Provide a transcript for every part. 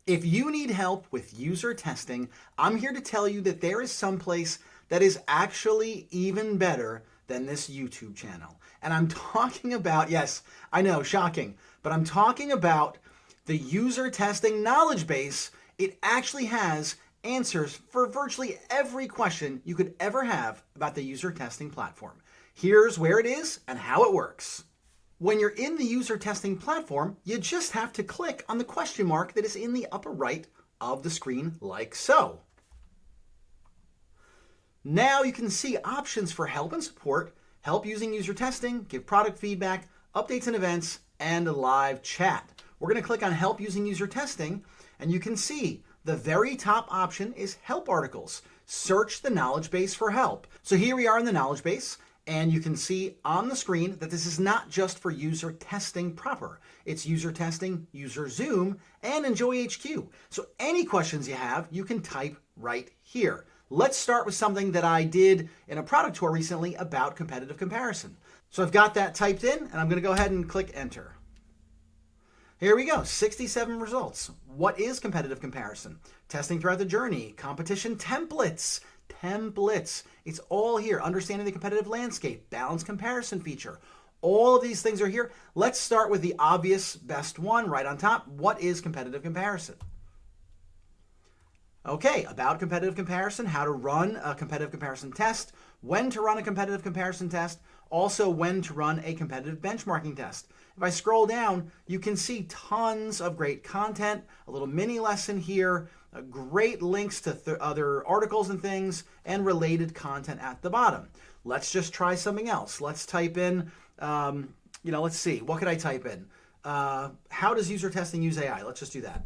If you need help with user testing, I'm here to tell you that there is someplace that is actually even better than this YouTube channel. And I'm talking about, yes, I know, shocking, but I'm talking about the User Testing Knowledgebase. It actually has answers for virtually every question you could ever have about the user testing platform. Here's where it is and how it works. When you're in the user testing platform, you just have to click on the question mark that is in the upper right of the screen, like so. Now you can see options for help and support, help using user testing, give product feedback, updates and events, and a live chat. We're going to click on help using user testing, and you can see the very top option is help articles. Search the knowledge base for help. So here we are in the knowledge base. And you can see on the screen that this is not just for user testing proper. It's user testing, UserZoom, and EnjoyHQ. So any questions you have, you can type right here. Let's start with something that I did in a product tour recently about competitive comparison. So I've got that typed in, and I'm going to go ahead and click enter. Here we go, 67 results. What is competitive comparison? Testing throughout the journey, competition templates. It's all here. Understanding the competitive landscape, balanced comparison feature. All of these things are here. Let's start with the obvious best one right on top. What is competitive comparison? Okay, about competitive comparison, how to run a competitive comparison test, when to run a competitive comparison test, also when to run a competitive benchmarking test. If I scroll down, you can see tons of great content, a little mini lesson here, great links to other articles and things, and related content at the bottom. Let's just try something else. Let's type in, let's see, what could I type in? How does user testing use AI? Let's just do that.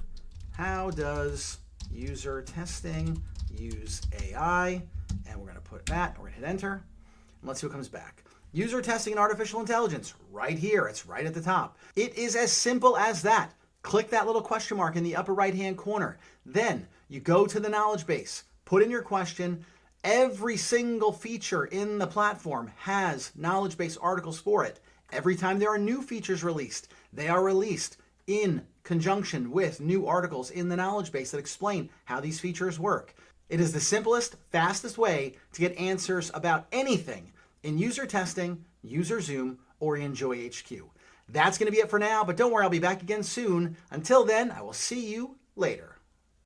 How does user testing use AI? And we're going to put that, we're going to hit enter, and let's see what comes back. User testing and artificial intelligence, right here, it's right at the top. It is as simple as that. Click that little question mark in the upper right-hand corner. Then you go to the knowledge base, put in your question. Every single feature in the platform has knowledge base articles for it. Every time there are new features released, they are released in conjunction with new articles in the knowledge base that explain how these features work. It is the simplest, fastest way to get answers about anything in user testing, UserZoom, or EnjoyHQ. That's going to be it for now, but don't worry, I'll be back again soon. Until then, I will see you later.